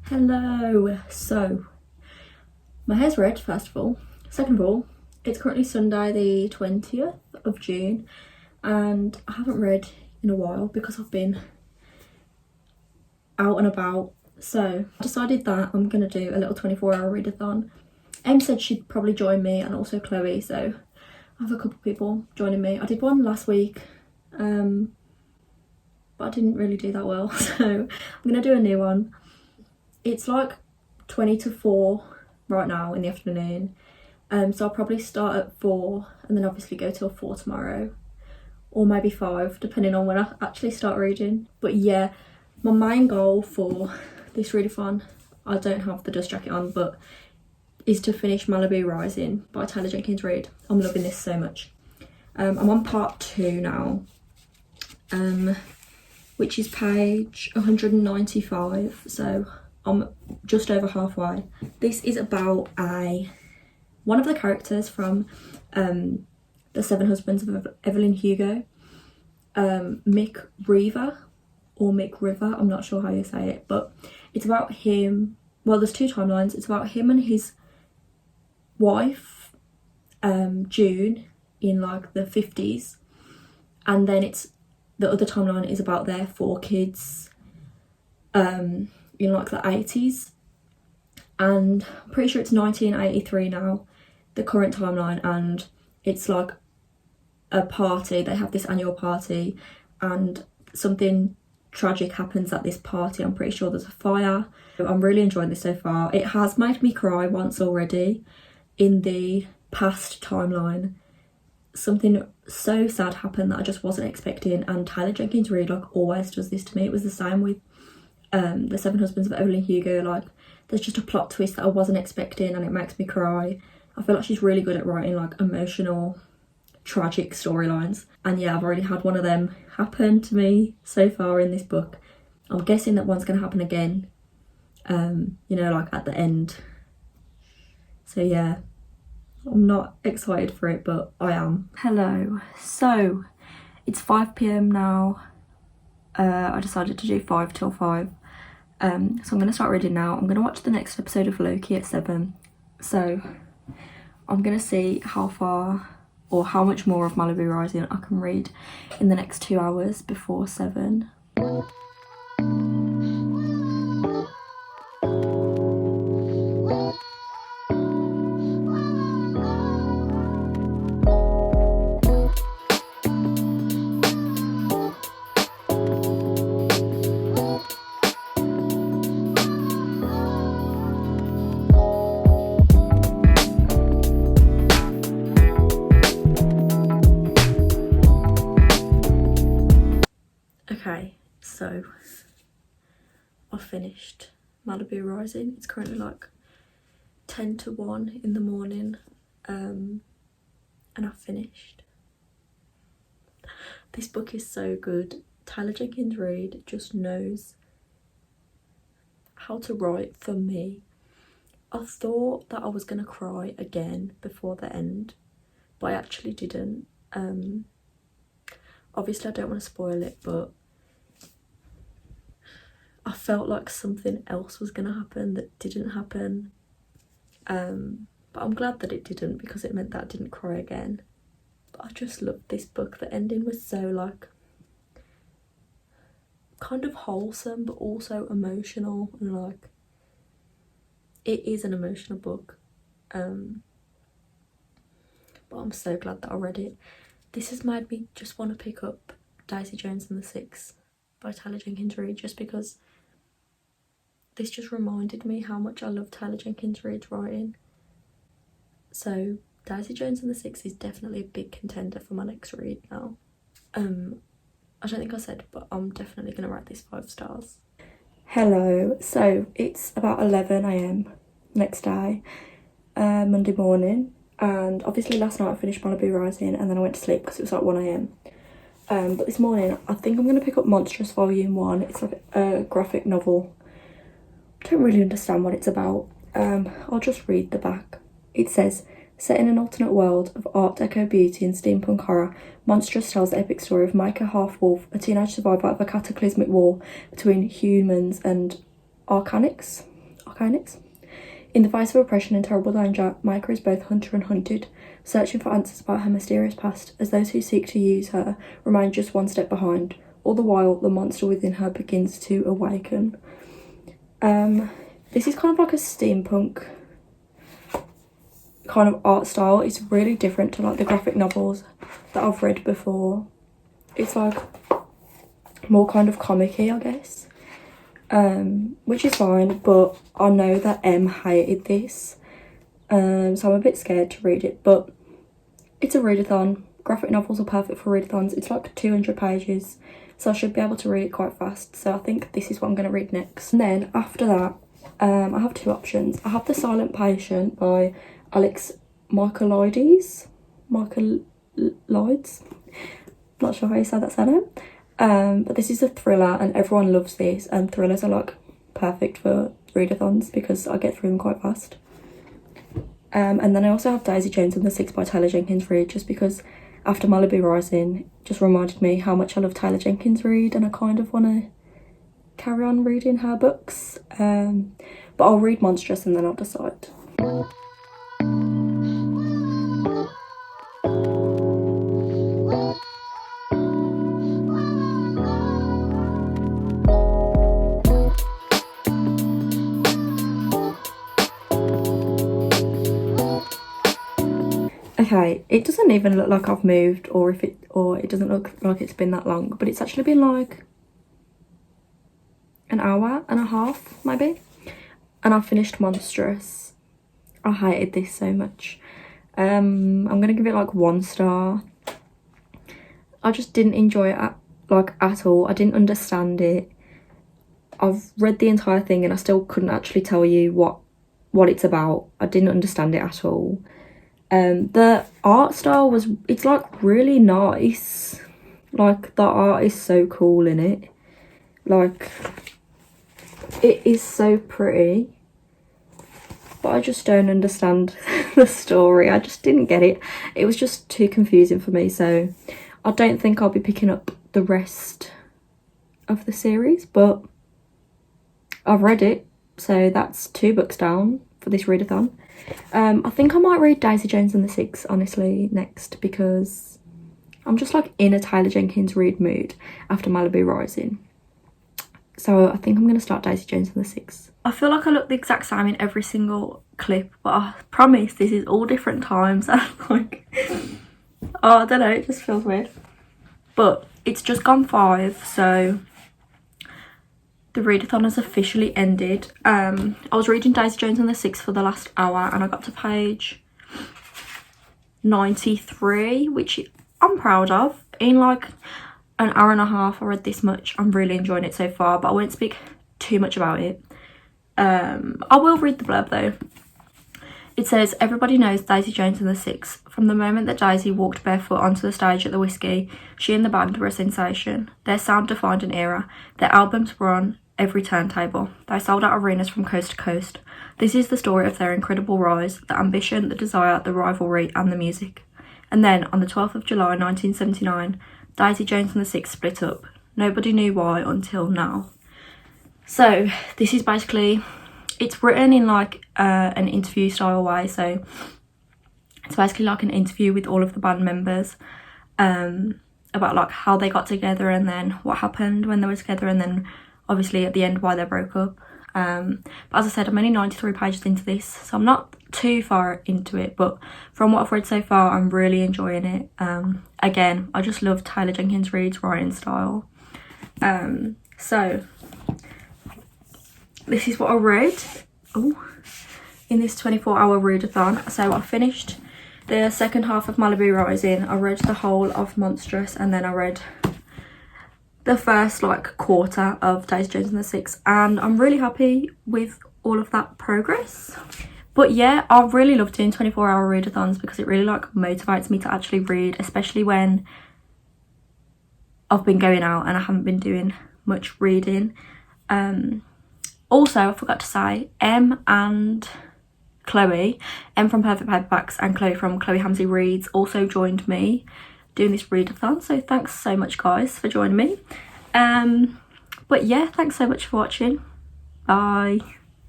Hello. So my hair's red, first of all. Second of all, it's currently Sunday the 20th of June and I haven't read in a while because I've been out and about. So I decided that I'm gonna do a little 24-hour readathon. Em said she'd probably join me, and also Chloe, so I have a couple of people joining me. I did one last week, but I didn't really do that well, so I'm gonna do a new one. It's like 20 to 4 right now in the afternoon, so I'll probably start at 4 and then obviously go till 4 tomorrow, or maybe 5 depending on when I actually start reading. But yeah, my main goal for this readathon, I don't have the dust jacket on, but is to finish Malibu Rising by Jenkins Reid. I'm loving this so much. I'm on part 2 now, which is page 195, so I'm just over halfway. This is about one of the characters from The Seven Husbands of Evelyn Hugo, Mick River, I'm not sure how you say it, but it's about him. Well, there's 2 timelines. It's about him and his wife, June, in like the 50s, and then the other timeline is about their 4 kids in like the 80s, and I'm pretty sure it's 1983 now, the current timeline, and it's like a party. They have this annual party and something tragic happens at this party. I'm pretty sure there's a fire. I'm really enjoying this so far. It has made me cry once already in the past timeline. Something so sad happened that I just wasn't expecting, and Jenkins Reid like always does this to me. It was the same with The Seven Husbands of Evelyn Hugo. Like, there's just a plot twist that I wasn't expecting and it makes me cry. I feel like she's really good at writing like emotional, tragic storylines, and yeah, I've already had one of them happen to me so far in this book. I'm guessing that one's going to happen again, you know, like at the end. So yeah, I'm not excited for it, but I am. Hello. So it's 5 p.m. now. I decided to do 5 till 5. So I'm going to start reading now. I'm going to watch the next episode of Loki at 7. So I'm going to see how far or how much more of Malibu Rising I can read in the next 2 hours before 7. Okay, so I've finished Malibu Rising. It's currently like 10 to 1 in the morning, and I've finished. This book is so good. Jenkins Reid just knows how to write for me. I thought that I was gonna cry again before the end, but I actually didn't. Obviously I don't want to spoil it, but I felt like something else was going to happen that didn't happen, but I'm glad that it didn't, because it meant that I didn't cry again. But I just loved this book. The ending was so like kind of wholesome but also emotional, and like it is an emotional book, but I'm so glad that I read it. This has made me just want to pick up Daisy Jones and the Six by Jenkins Reid, just because this just reminded me how much I love Jenkins Reid's writing. So Daisy Jones and the Six is definitely a big contender for my next read now. I don't think I said, but I'm definitely going to write this 5 stars. Hello. So it's about 11 a.m. next day, Monday morning, and obviously last night I finished Malibu Rising and then I went to sleep because it was like 1 a.m. But this morning I think I'm going to pick up Monstrous Volume 1. It's like a graphic novel. I don't really understand what it's about. I'll just read the back. It says, set in an alternate world of Art Deco beauty and steampunk horror, Monstrous tells the epic story of Micah Half-Wolf, a teenage survivor of a cataclysmic war between humans and Arcanics. Okay, next. In the face of oppression and terrible danger, Maika is both hunter and hunted, searching for answers about her mysterious past, as those who seek to use her remain just one step behind. All the while, the monster within her begins to awaken. This is kind of like a steampunk kind of art style. It's really different to like the graphic novels that I've read before. It's like more kind of comic-y, I guess, which is fine, but I know that M hated this, so I'm a bit scared to read it, but it's a readathon. Graphic novels are perfect for readathons. It's like 200 pages, so I should be able to read it quite fast, so I think this is what I'm going to read next. And then after that, I have two options. I have The Silent Patient by Alex Michaelides. Not sure how you say that surname. But this is a thriller and everyone loves this, and thrillers are like perfect for readathons because I get through them quite fast. And then I also have Daisy Jones and the Six by Taylor Jenkins Reid, just because after Malibu Rising just reminded me how much I love Taylor Jenkins Reid, and I kind of want to carry on reading her books. But I'll read Monstrous and then I'll decide. Okay, it doesn't even look like I've moved, or it doesn't look like it's been that long, but it's actually been like an hour and a half maybe, and I finished Monstrous. I hated this so much. I'm gonna give it like 1 star. I just didn't enjoy it at all. I didn't understand it. I've read the entire thing and I still couldn't actually tell you what it's about. I didn't understand it at all. The art style it's like really nice. Like the art is so cool in it. Like it is so pretty. But I just don't understand the story. I just didn't get it. It was just too confusing for me, so I don't think I'll be picking up the rest of the series, but I've read it, so that's 2 books down for this readathon. I think I might read Daisy Jones and the Six, honestly, next, because I'm just like in a Taylor Jenkins Reid mood after Malibu Rising. So I think I'm going to start Daisy Jones and the Six. I feel like I look the exact same in every single clip, but I promise this is all different times. Like, oh, I don't know, it just feels weird. But it's just gone 5, so the readathon has officially ended. I was reading Daisy Jones and the Six for the last hour and I got to page 93, which I'm proud of. In like an hour and a half I read this much. I'm really enjoying it so far, but I won't speak too much about it. I will read the blurb though. It says, everybody knows Daisy Jones and the Six. From the moment that Daisy walked barefoot onto the stage at the Whiskey, she and the band were a sensation. Their sound defined an era. Their albums were on every turntable. They sold out arenas from coast to coast. This is the story of their incredible rise, the ambition, the desire, the rivalry and the music. And then, on the 12th of July 1979, Daisy Jones and the Six split up. Nobody knew why until now. So, this is basically, it's written in like an interview style way, so it's basically like an interview with all of the band members about like how they got together and then what happened when they were together, and then obviously at the end why they broke up. But as I said, I'm only 93 pages into this, so I'm not too far into it, but from what I've read so far I'm really enjoying it. Again, I just love Taylor Jenkins Reid's writing style. So this is what I read in this 24-hour readathon. So I finished the second half of Malibu Rising, I read the whole of Monstrous, and then I read the first like quarter of Daisy Jones and the Six, and I'm really happy with all of that progress. But yeah, I really love doing 24-hour readathons because it really like motivates me to actually read, especially when I've been going out and I haven't been doing much reading. Also, I forgot to say, M and Chloe, M from Perfect Paperbacks and Chloe from Chloe Hamsey Reads, also joined me doing this readathon, so thanks so much guys for joining me. But yeah, thanks so much for watching. Bye.